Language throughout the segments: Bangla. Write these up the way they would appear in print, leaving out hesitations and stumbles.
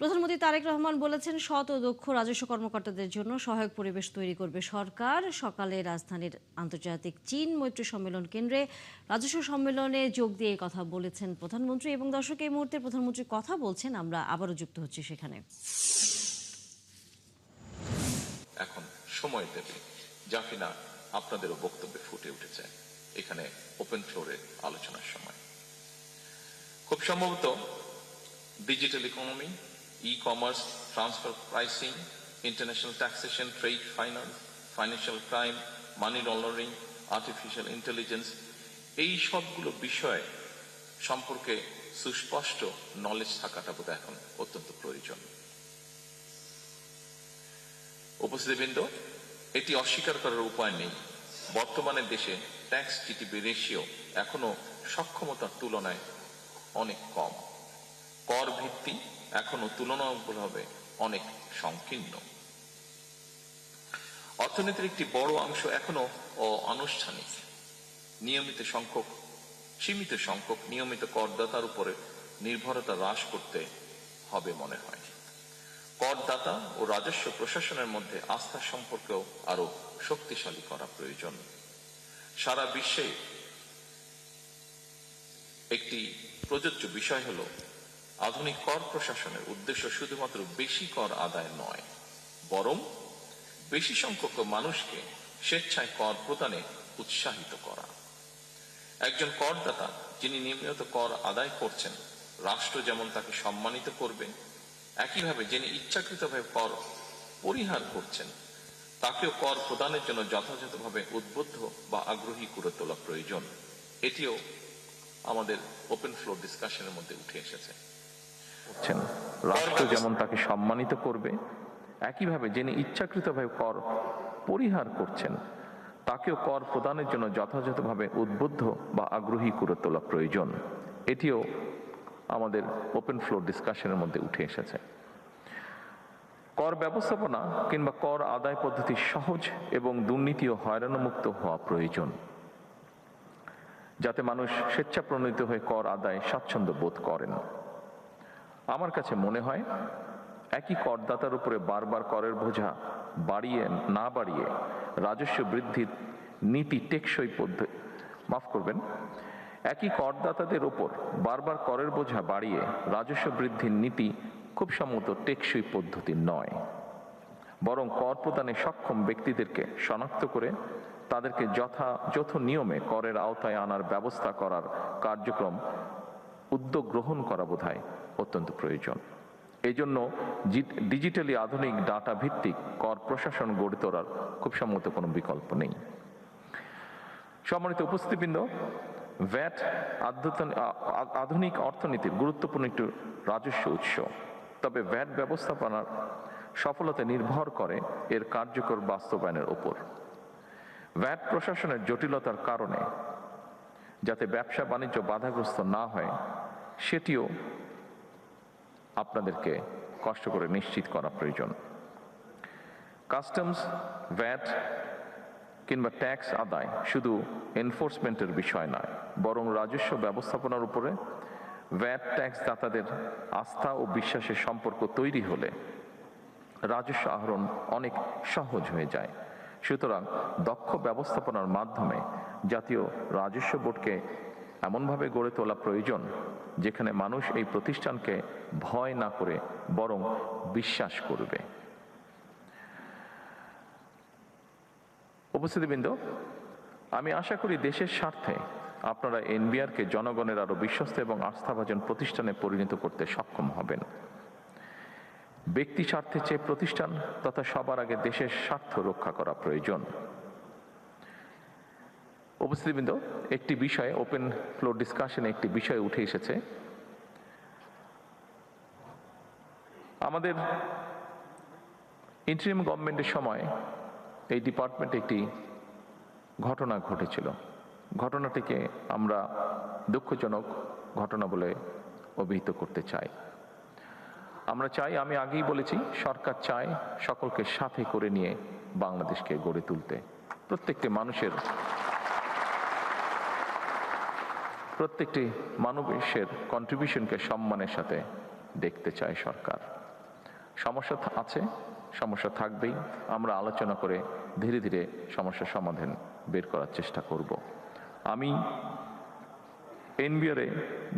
প্রধানমন্ত্রী তারেক রহমান বলেছেন, সৎ ও দক্ষ রাজস্ব কর্মকর্তাদের জন্য সহায়ক পরিবেশ তৈরি করবে সরকার। সকালে রাজধানীর আন্তর্জাতিক চীন মৈত্রী সম্মেলন কেন্দ্রে রাজস্ব সম্মেলনে যোগ দিয়ে এই কথা বলেছেন প্রধানমন্ত্রী। এবং দর্শক, এই মুহূর্তে প্রধানমন্ত্রী কথা বলছেন, আমরা আবারও যুক্ত হচ্ছি সেখানে। এখন সময় দেবে, যা কিনা আপনাদেরও বক্তব্যে ফুটে উঠেছে এখানে ওপেন ফ্লোরে আলোচনার সময়। খুব সম্ভবত digital economy, e-commerce, transfer pricing, international taxation, trade finance, financial crime, money laundering, artificial intelligence, এই সবগুলো বিষয় সম্পর্কে সুস্পষ্ট নলেজ থাকাটা বোধ এখন অত্যন্ত প্রয়োজন। উপস্থিতিবৃন্দ, এটি অস্বীকার করার উপায় নেই। বর্তমানে দেশে ট্যাক্স জিডিপি রেশিও এখনো সক্ষমতার তুলনায় অনেক কম। কর ভিত্তি এখনো তুলনামূলকভাবে অনেক সংকীর্ণ। অর্থনীতির একটি বড় অংশ এখনো অনানুষ্ঠানিক। সীমিত সংখ্যক নিয়মিত করদাতার উপরে নির্ভরতা হ্রাস করতে হবে মনে হয়। করদাতা ও রাজস্ব প্রশাসনের মধ্যে আস্থার সম্পর্কেও আরো শক্তিশালী করা প্রয়োজন। সারা বিশ্বে একটি প্রযোজ্য বিষয় হল, আধুনিক কর প্রশাসনের উদ্দেশ্য শুধুমাত্র বেশি কর আদায় নয়, বরং বেশি সংখ্যক মানুষকে স্বেচ্ছায় কর প্রদানে উৎসাহিত করা। একজন করদাতা যিনি নিয়মিত কর আদায় করছেন, রাষ্ট্র যেমন তাকে সম্মানিত করবে, একইভাবে যিনি ইচ্ছাকৃতভাবে কর পরিহার করছেন, তাকেও কর প্রদানের জন্য যথাযথভাবে উদ্বুদ্ধ বা আগ্রহী করে তোলা প্রয়োজন। এটিও আমাদের ওপেন ফ্লোর ডিসকাশনের মধ্যে উঠে এসেছে। রাষ্ট্র যেমন তাকে সম্মানিত করবে, একইভাবে যিনি ইচ্ছাকৃতভাবে কর পরিহার করছেন, তাকেও কর প্রদানের জন্য যথাযথভাবে উদ্বুদ্ধ বা আগ্রহী করে তোলা প্রয়োজন। এটিও আমাদের ওপেন ফ্লোর ডিসকাশনের মধ্যে উঠে এসেছে। কর ব্যবস্থাপনা কিংবা কর আদায় পদ্ধতি সহজ এবং দুর্নীতি ও হয়রানিমুক্ত হওয়া প্রয়োজন, যাতে মানুষ স্বেচ্ছাপ্রণোদিত হয়ে কর আদায় স্বাচ্ছন্দ্য বোধ করেন। আমার কাছে মনে হয়, একই করদাতার উপরে বারবার করের বোঝা না বাড়িয়ে রাজস্ব বৃদ্ধির নীতি টেকসই একই করদাতাদের উপর বারবার করের বোঝা বাড়িয়ে রাজস্ব বৃদ্ধির নীতি খুব সম্ভবত টেকসই পদ্ধতি নয়, বরং কর প্রদানে সক্ষম ব্যক্তিদেরকে শনাক্ত করে তাদেরকে যথাযথ নিয়মে করের আওতায় আনার ব্যবস্থা করার কার্যক্রম উদ্যোগ গ্রহণ করা বোধহয় অত্যন্ত প্রয়োজন। এই জন্য ডিজিটালি আধুনিক ডাটা ভিত্তিক কর প্রশাসন গড়ে তোলার খুব সম্ভবত কোনো বিকল্প নেই। সম্মানিত উপস্থিতিবৃন্দ, ভ্যাট আধুনিক অর্থনীতির গুরুত্বপূর্ণ একটি রাজস্ব উৎস। তবে ভ্যাট ব্যবস্থাপনার সফলতা নির্ভর করে এর কার্যকর বাস্তবায়নের উপর। ভ্যাট প্রশাসনের জটিলতার কারণে যাতে ব্যবসা বাণিজ্য বাধাগ্রস্ত না হয়, সেটিও আপনাদেরকে কষ্ট করে নিশ্চিত করা প্রয়োজন। কাস্টমস, ভ্যাট কিংবা ট্যাক্স আদায় শুধু এনফোর্সমেন্টের বিষয় নয়, বরং রাজস্ব ব্যবস্থাপনার উপরে ভ্যাট ট্যাক্স দাতাদের আস্থা ও বিশ্বাসের সম্পর্ক তৈরি হলে রাজস্ব আহরণ অনেক সহজ হয়ে যায়। সুতরাং দক্ষ ব্যবস্থাপনার মাধ্যমে জাতীয় রাজস্ব বোর্ডকে এমনভাবে গড়ে তোলা প্রয়োজন, যেখানে মানুষ এই প্রতিষ্ঠানকে ভয় না করে বরং বিশ্বাস করবে। উপস্থিতিবৃন্দ, আমি আশা করি দেশের স্বার্থে আপনারা এনবিআরকে জনগণের আরো বিশ্বস্ত এবং আস্থাভাজন প্রতিষ্ঠানে পরিণত করতে সক্ষম হবেন। ব্যক্তি স্বার্থের চেয়ে প্রতিষ্ঠান তথা সবার আগে দেশের স্বার্থ রক্ষা করা প্রয়োজন। উপস্থিতিবৃন্দ, একটি বিষয় ওপেন ফ্লোর ডিসকাশনে একটি বিষয় উঠে এসেছে। আমাদের ইন্টারিম গভর্নমেন্টের সময় এই ডিপার্টমেন্টে একটি ঘটনা ঘটেছিল। ঘটনাটিকে আমরা দুঃখজনক ঘটনা বলে অভিহিত করতে চাই। আমি আগেই বলেছি, সরকার চায় সকলকে সাথে করে নিয়ে বাংলাদেশকে গড়ে তুলতে। প্রত্যেকটি মানুষের কন্ট্রিবিউশনকে সম্মানের সাথে দেখতে চায় সরকার। সমস্যা আছে, সমস্যা থাকবেই। আমরা আলোচনা করে ধীরে ধীরে সমস্যার সমাধান বের করার চেষ্টা করব। আমি এনবিআরে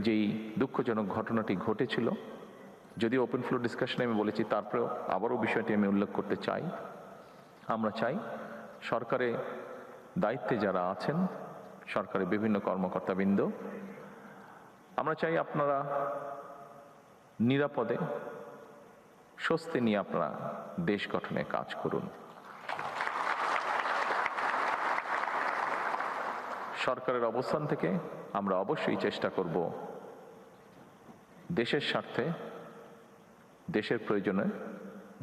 যেই দুঃখজনক ঘটনাটি ঘটেছিল, যদিও ওপেন ফ্লোর ডিসকাশনে আমি বলেছি, তারপরেও আবারও বিষয়টি আমি উল্লেখ করতে চাই। আমরা চাই সরকারে দায়িত্বে যারা আছেন, সরকারের বিভিন্ন কর্মকর্তাবৃন্দ, আমরা চাই আপনারা নিরাপদে স্বস্তি নিয়ে আপনারা দেশ গঠনে কাজ করুন। সরকারের অবস্থান থেকে আমরা অবশ্যই চেষ্টা করব দেশের স্বার্থে, দেশের প্রয়োজনে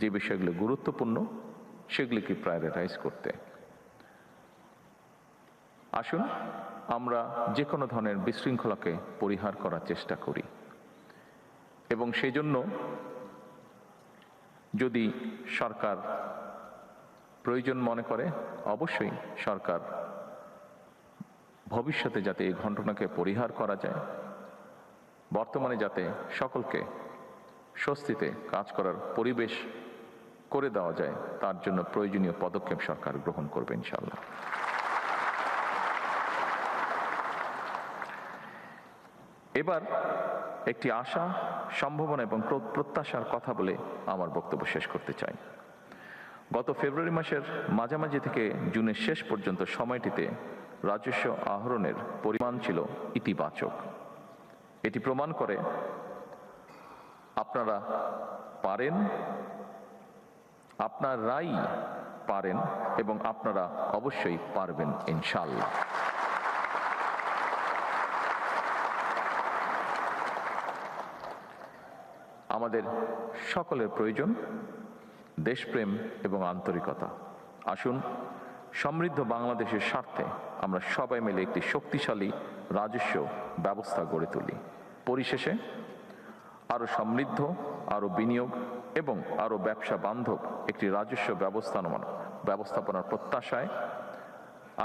যে বিষয়গুলো গুরুত্বপূর্ণ সেগুলিকে প্রায়োরিটাইজ করতে। আসুন আমরা যে কোনো ধরনের বিশৃঙ্খলাকে পরিহার করার চেষ্টা করি, এবং সেই জন্য যদি সরকার প্রয়োজন মনে করে, অবশ্যই সরকার ভবিষ্যতে যাতে এই ঘটনাকে পরিহার করা যায়, বর্তমানে যাতে সকলকে স্বস্তিতে কাজ করার পরিবেশ করে দেওয়া যায়, তার জন্য প্রয়োজনীয় পদক্ষেপ সরকার গ্রহণ করবে ইনশাআল্লাহ। এবার একটি আশা, সম্ভাবনা এবং প্রত্যাশার কথা বলে আমার বক্তব্য শেষ করতে চাই। গত ফেব্রুয়ারি মাসের মাঝামাঝি থেকে জুনের শেষ পর্যন্ত সময়টিতে রাজস্ব আহরণের পরিমাণ ছিল ইতিবাচক। এটি প্রমাণ করে আপনারা পারেন, আপনারাই পারেন এবং আপনারা অবশ্যই পারবেন ইনশাআল্লাহ। আমাদের সকলের প্রয়োজন দেশপ্রেম এবং আন্তরিকতা। আসুন সমৃদ্ধ বাংলাদেশের স্বার্থে আমরা সবাই মিলে একটি শক্তিশালী রাজস্ব ব্যবস্থা গড়ে তুলি। পরিশেষে সমৃদ্ধ, আরও বিনিয়োগ এবং আরও ব্যবসা বান্ধব একটি রাজস্ব ব্যবস্থাপনার প্রত্যাশায়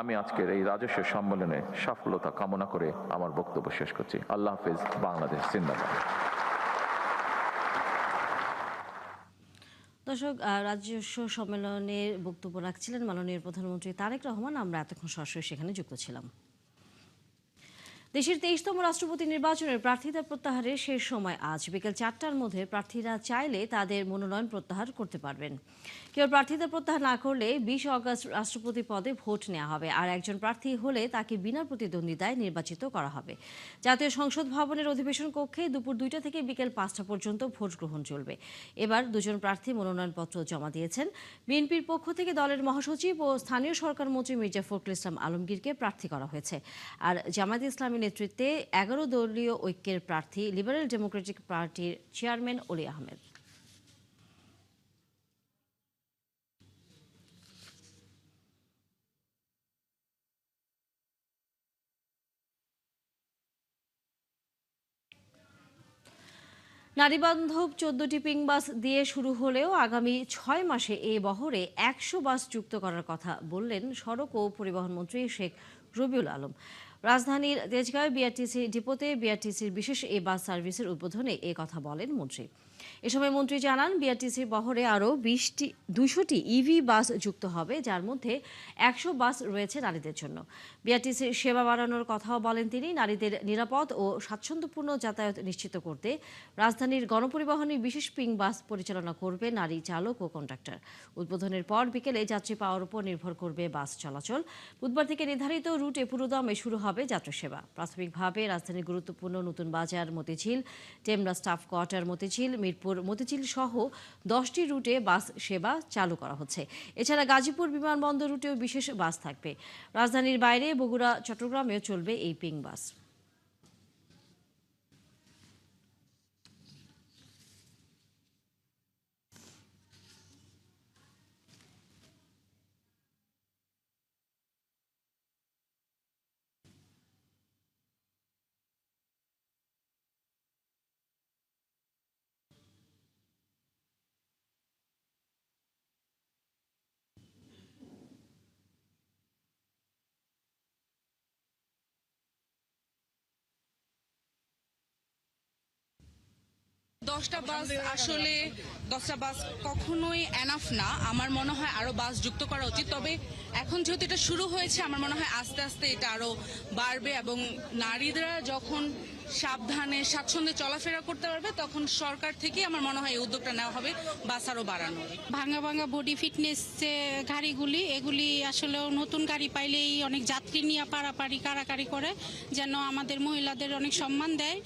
আমি আজকের এই রাজস্ব সম্মেলনে সফলতা কামনা করে আমার বক্তব্য শেষ করছি। আল্লাহ হাফেজ। বাংলাদেশ জিন্দাবাদ। দর্শক, রাজস্ব সম্মেলনের বক্তব্য রাখছিলেন মাননীয় প্রধানমন্ত্রী তারেক রহমান। আমরা এতক্ষণ সরাসরি সেখানে যুক্ত ছিলাম। দেশের 23তম রাষ্ট্রপতি নির্বাচনের প্রার্থিতা প্রত্যাহারের শেষ সময় আজ বিকেল 4টার মধ্যে প্রার্থীরা চাইলে তাদের মনোনয়ন প্রত্যাহার করতে পারবেন। কেউ প্রার্থিতা প্রত্যাহার না করলে 20 অগস্ট রাষ্ট্রপতি পদে ভোট নেওয়া হবে, আর একজন প্রার্থী হলে তাকে বিনা প্রতিদ্বন্দ্বিতায় নির্বাচিত করা হবে। জাতীয় সংসদ ভবনের অধিবেশন কক্ষে দুপুর 2টা থেকে বিকেল 5টা পর্যন্ত ভোট গ্রহণ চলবে। এবার দুজন প্রার্থী মনোনয়নপত্র জমা দিয়েছেন। বিএনপির পক্ষ থেকে দলের মহাসচিব ও স্থানীয় সরকার মন্ত্রী মির্জা ফখরুল ইসলাম আলমগীরকে প্রার্থী করা হয়েছে, আর জামায়াতে ইসলামী নেতৃত্বে 11 দলীয় ঐক্যের প্রার্থী লিবারেল ডেমোক্রেটিক পার্টির চেয়ারম্যান অলি আহমেদ। নারীবান্ধব 14টি পিং বাস দিয়ে শুরু হলেও আগামী 6 মাসে এই বহরে 100 বাস যুক্ত করার কথা বললেন সড়ক ও পরিবহন মন্ত্রী শেখ রবিউল আলম। রাজধানীর তেজগাঁও বিআরটিসি ডিপোতে বিআরটিসির বিশেষ এই বাস সার্ভিসের উদ্বোধনে এ কথা বলেন মন্ত্রী। এ সময় মন্ত্রী জানান, বিআরটিসি বহরে আরও 200টি ইভি বাস যুক্ত হবে, যার মধ্যে 100 বাস রয়েছে নারীদের জন্য। বিআরটিসির সেবা বাড়ানোর কথাও বলেন তিনি। নারীদের নিরাপদ ও স্বাচ্ছন্দ্যপূর্ণ যাতায়াত নিশ্চিত করতে রাজধানীর গণপরিবহনে বিশেষ পিং বাস পরিচালনা করবে নারী চালক ও কন্ডাক্টর। উদ্বোধনের পর বিকেলে যাত্রী পাওয়ার উপর নির্ভর করবে বাস চলাচল। বুধবার থেকে নির্ধারিত রুটে পুরোদমে শুরু হবে যাত্রী সেবা। প্রাথমিকভাবে রাজধানীর গুরুত্বপূর্ণ নতুন বাজার, মতিঝিল, টেমরা স্টাফ কোয়ার্টার মতিঝিল, মিরপুর মতিঝিল সহ 10টি রুটে বাস সেবা চালু করা হচ্ছে। এছাড়া গাজীপুর বিমানবন্দর রুটেও বিশেষ বাস থাকবে। রাজধানীর বাইরে বগুড়া, চট্টগ্রামেও চলবে এই পিং বাস। 10টা বাস আসলে 10টা বাস কখনোই এনাফ না। আমার মনে হয় আরো বাস যুক্ত করা উচিত। তবে এখন যেহেতু এটা শুরু হয়েছে, আমার মনে হয় আস্তে আস্তে এটা আরো বাড়বে এবং নারীরা যখন সাবধানে স্বাচ্ছন্দ্যে চলাফেরা করতে পারবে তখন সরকার থেকে আমার মনে হয় এই উদ্যোগটা নেওয়া হবে বাস আরো বাড়ানোর। ভাঙা ভাঙা বডি ফিটনেস যে গাড়িগুলি, এগুলি আসলে নতুন গাড়ি পাইলেই অনেক যাত্রী নিয়ে পারাপারি কারাকারি করে, যেন আমাদের মহিলাদের অনেক সম্মান দেয়,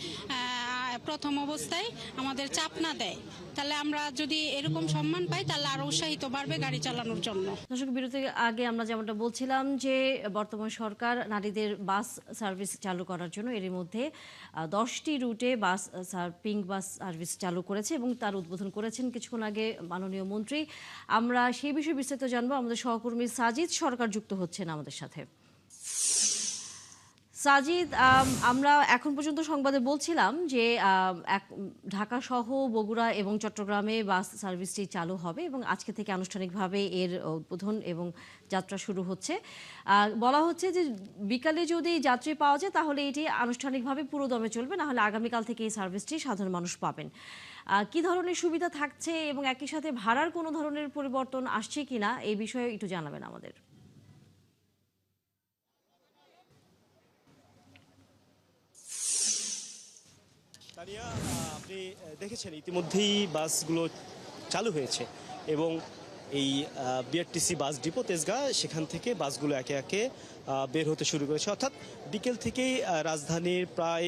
প্রথম অবস্থায় আমাদের চাপ না দেয়। তাহলে আমরা যদি এরকম সম্মান পাই তাহলে আরো উৎসাহিত বাড়বে গাড়ি চালানোর জন্য। দর্শক, বিরতির আগে আমরা যেমনটা বলছিলাম যে বর্তমান সরকার নারীদের বাস সার্ভিস চালু করার জন্য এর মধ্যে 10টি রুটে বাস পিঙ্ক বাস সার্ভিস চালু করেছে এবং তার উদ্বোধন করেছেন কিছুক্ষণ আগে মাননীয় মন্ত্রী। আমরা সেই বিষয়ে বিস্তারিত জানবো। আমাদের সহকর্মী সাজিদ সরকার যুক্ত হচ্ছেন আমাদের সাথে। সাজিদ, আমরা এখন পর্যন্ত সংবাদে বলছিলাম যে ঢাকা সহ বগুড়া এবং চট্টগ্রামে বাস সার্ভিসটি চালু হবে এবং আজকে থেকে আনুষ্ঠানিকভাবে এর উদ্বোধন এবং যাত্রা শুরু হচ্ছে। বলা হচ্ছে যে বিকালে যদি যাত্রী পাওয়া যায় তাহলে এটি আনুষ্ঠানিকভাবে পুরো দমে চলবে, না হলে আগামীকাল থেকে এই সার্ভিসটি সাধারণ মানুষ পাবেন। কি ধরনের সুবিধা থাকছে এবং একই সাথে ভাড়ার কোনো ধরনের পরিবর্তন আসছে কিনা এই বিষয়ে একটু জানাবেন আমাদের। তানিয়া, আপনি দেখেছেন ইতিমধ্যেই বাসগুলো চালু হয়েছে এবং এই বিআরটিসি বাস ডিপো তেজগাঁ, সেখান থেকে বাসগুলো একে একে বের হতে শুরু করেছে। অর্থাৎ বিকেল থেকেই রাজধানীর প্রায়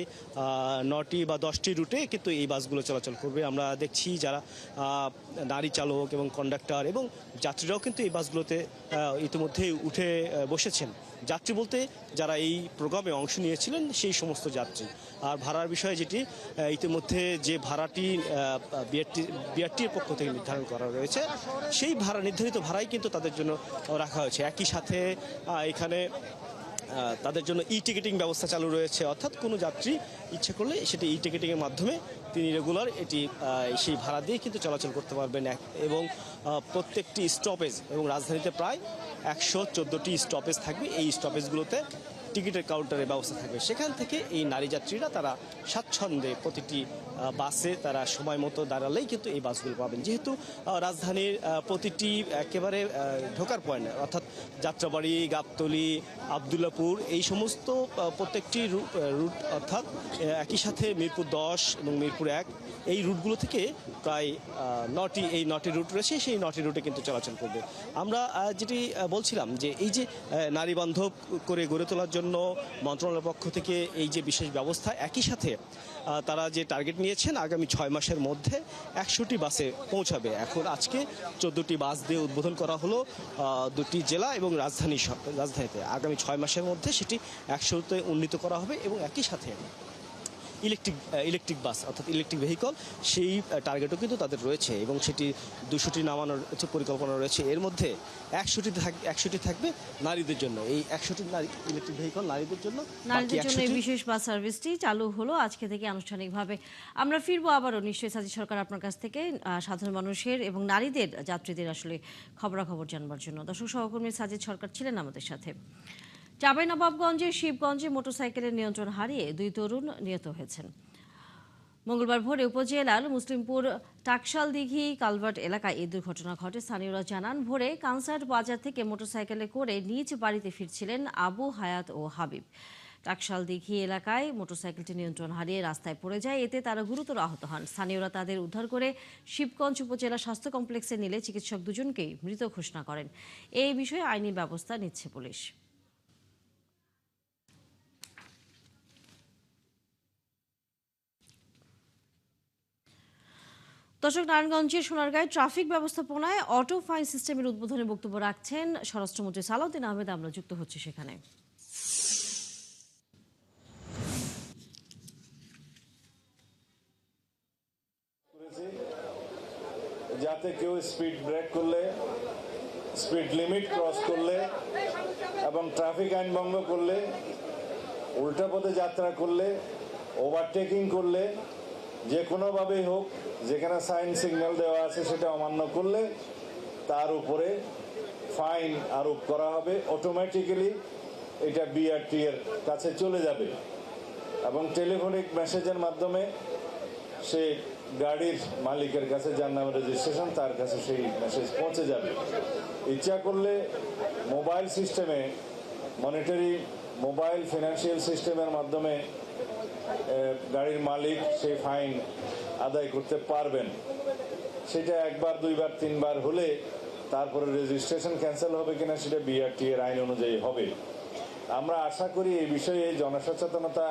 9টি বা 10টি রুটে কিন্তু এই বাসগুলো চলাচল করবে। আমরা দেখছি যারা নারী চালক এবং কন্ডাক্টর এবং যাত্রীরাও কিন্তু এই বাসগুলোতে ইতিমধ্যেই উঠে বসেছেন। যাত্রী বলতে যারা এই প্রোগ্রামে অংশ নিয়েছিলেন সেই সমস্ত যাত্রী। আর ভাড়ার বিষয়ে যেটি ইতিমধ্যে যে ভাড়াটি বিআরটির পক্ষ থেকে নির্ধারণ করা রয়েছে, সেই নির্ধারিত ভাড়াই কিন্তু তাদের জন্য রাখা হয়েছে। একই সাথে এখানে তাদের জন্য টিকিটিং ব্যবস্থা চালু রয়েছে। অর্থাৎ কোনো যাত্রী ইচ্ছে করলে সেটি টিকিটিংয়ের মাধ্যমে তিনি রেগুলার সেই ভাড়া দিয়ে কিন্তু চলাচল করতে পারবেন। এবং প্রত্যেকটি স্টপেজ এবং রাজধানীতে প্রায় 114টি স্টপেজ থাকবে। এই স্টপেজগুলোতে টিকিটের কাউন্টারের ব্যবস্থা থাকবে। সেখান থেকে এই নারী যাত্রীরা তারা স্বাচ্ছন্দ্যে প্রতিটি বাসে তারা সময় মতো দাঁড়ালেই কিন্তু এই বাসগুলো পাবেন। যেহেতু রাজধানীর প্রতিটি একেবারে ঢোকার পয়েন্ট অর্থাৎ যাত্রাবাড়ি, গাবতলী, আবদুল্লাপুর এই সমস্ত প্রত্যেকটি রুট অর্থাৎ একই সাথে মিরপুর 10 এবং মিরপুর 1 এই রুটগুলো থেকে প্রায় 9টি রুট রয়েছে। সেই 9টি রুটে কিন্তু চলাচল করবে। আমরা যেটি বলছিলাম যে এই যে নারী বান্ধব করে গড়ে তোলার জন্য মন্ত্রণালয়ের পক্ষ থেকে এই যে বিশেষ ব্যবস্থা, একই সাথে তারা যে টার্গেট নিয়েছেন আগামী 6 মাসের মধ্যে 100টি বাসে পৌঁছাবে। এখন আজকে 14টি বাস দিয়ে উদ্বোধন করা হলো 2টি জেলা এবং রাজধানীতে। আগামী 6 মাসের মধ্যে সেটি 100তে উন্নীত করা হবে এবং একই সাথে ইলেকট্রিক বাস অর্থাৎ ইলেকট্রিক ভেহিকল সেই টার্গেটও কিন্তু তাদের রয়েছে এবং সেটি 200টি নামানোর পরিকল্পনা রয়েছে। এর মধ্যে 100টি থাকবে নারীদের জন্য। এই 100টি ইলেকট্রিক ভেহিকল নারীদের জন্য এই বিশেষ বাস সার্ভিসটি চালু হলো আজকে থেকে আনুষ্ঠানিকভাবে। আমরা ফিরবো আবারও নিশ্চয়ই সাজিদ সরকার আপনার কাছ থেকে সাধারণ মানুষের এবং নারীদের যাত্রীদের আসলে খবরাখবর জানবার জন্য। দর্শক, সহকর্মী সাজিদ সরকার ছিলেন আমাদের সাথে। চাঁপাইনবাবগঞ্জের শিবগঞ্জে মোটরসাইকেলের নিয়ন্ত্রণ হারিয়ে 2 তরুণ নিহত হয়েছেন। মঙ্গলবার ভোরে উপজেলার মুসলিমপুর টাকশাল দিঘি কালভার্ট এলাকায় এই দুর্ঘটনা ঘটে। স্থানীয়রা জানান, ভোরে কানসার্ট বাজার থেকে মোটরসাইকেলে করে নিজ বাড়িতে ফিরছিলেন আবু হায়াত ও হাবিব। টাকশাল দিঘি এলাকায় মোটরসাইকেলটি নিয়ন্ত্রণ হারিয়ে রাস্তায় পড়ে যায়। এতে তারা গুরুতর আহত হন। স্থানীয়রা তাদের উদ্ধার করে শিবগঞ্জ উপজেলা স্বাস্থ্য কমপ্লেক্সে নিলে চিকিৎসক দুজনকেই মৃত ঘোষণা করেন। এই বিষয়ে আইনি ব্যবস্থা নিচ্ছে পুলিশ। দর্শক, নারায়ণগঞ্জের সোনারগাঁয়ে ট্রাফিক ব্যবস্থাপনায় অটো ফাইন সিস্টেমের উদ্বোধনে বক্তব্য রাখছেন স্বরাষ্ট্রমন্ত্রী সালাউদ্দিন আহমেদ। আমরা যুক্ত হচ্ছি সেখানে। যাতে কেউ স্পিড ব্রেক করলে, স্পিড লিমিট ক্রস করলে এবং ট্রাফিক আইন ভঙ্গ করলে, উল্টা পথে যাত্রা করলে, ওভারটেকিং করলে, যে কোনোভাবেই হোক যেখানে সাইন সিগন্যাল দেওয়া আছে সেটা অমান্য করলে তার উপরে ফাইন আরোপ করা হবে। অটোমেটিক্যালি এটা বিআরটি এর কাছে চলে যাবে এবং টেলিফোনিক মেসেজের মাধ্যমে সে গাড়ির মালিকের কাছে যার নামে রেজিস্ট্রেশন তার কাছে সেই মেসেজ পৌঁছে যাবে। ইচ্ছা করলে মোবাইল সিস্টেমে মনিটারি মোবাইল ফিনান্সিয়াল সিস্টেমের মাধ্যমে গাড়ির মালিক সেই ফাইন আদায় করতে পারবেন। সেটা একবার দুইবার তিনবার হলে তারপরে রেজিস্ট্রেশন ক্যান্সেল হবে কিনা সেটা বিআরটি এর আইন অনুযায়ী হবে। আমরা আশা করি এই বিষয়ে জনসচেতনতা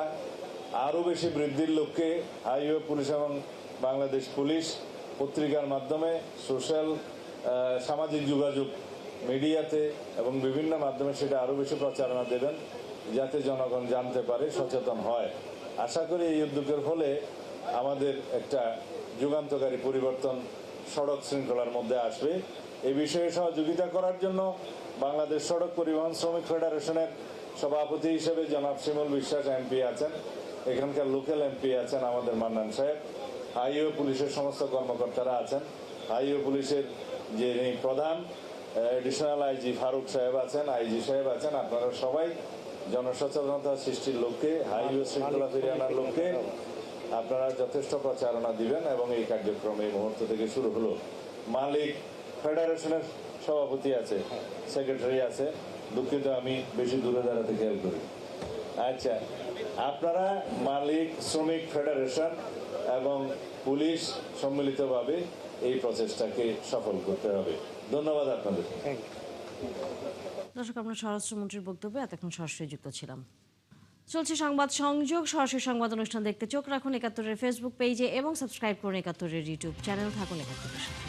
আরও বেশি বৃদ্ধির লক্ষ্যে হাইওয়ে পুলিশ এবং বাংলাদেশ পুলিশ পত্রিকার মাধ্যমে সোশ্যাল সামাজিক যোগাযোগ মিডিয়াতে এবং বিভিন্ন মাধ্যমে সেটা আরও বেশি প্রচারণা দেবেন, যাতে জনগণ জানতে পারে, সচেতন হয়। আশা করি এই উদ্যোগের ফলে আমাদের একটা যুগান্তকারী পরিবর্তন সড়ক শৃঙ্খলার মধ্যে আসবে। এই বিষয়ে সহযোগিতা করার জন্য বাংলাদেশ সড়ক পরিবহন শ্রমিক ফেডারেশনের সভাপতি হিসেবে জনাব শিমুল বিশ্বাস এমপি আছেন, এখানকার লোকাল এমপি আছেন আমাদের মান্নান সাহেব, হাইওয়ে পুলিশের সমস্ত কর্মকর্তারা আছেন, হাইওয়ে পুলিশের যে প্রধান এডিশনাল আইজি ফারুক সাহেব আছেন, আইজি সাহেব আছেন। আপনারা সবাই জনসচেতনতা সৃষ্টির লক্ষ্যে, হাইওয়ে শৃঙ্খলা ফিরিয়ে আনার লক্ষ্যে আপনারা যথেষ্ট প্রচারণা দিবেন এবং এই কার্যক্রম এই মুহূর্ত থেকে শুরু হলো। মালিক ফেডারেশনের সভাপতি আছে, সেক্রেটারি আছে, দুঃখিত আমি বেশি দূরে দাঁড়াতে খেয়াল করি। আচ্ছা, আপনারা মালিক শ্রমিক ফেডারেশন এবং পুলিশ সম্মিলিতভাবে এই প্রচেষ্টাকে সফল করতে হবে। ধন্যবাদ আপনাদের। দর্শক, আমরা স্বরাষ্ট্রমন্ত্রীর বক্তব্যে এতক্ষণ সরাসরি যুক্ত ছিলাম। চলছে সংবাদ সংযোগ। সরাসরি সংবাদ অনুষ্ঠান দেখতে চোখ রাখুন ৭১-এর ফেসবুক পেজে এবং সাবস্ক্রাইব করুন ৭১-এর ইউটিউব চ্যানেল। থাকুন ৭১-এর সাথে।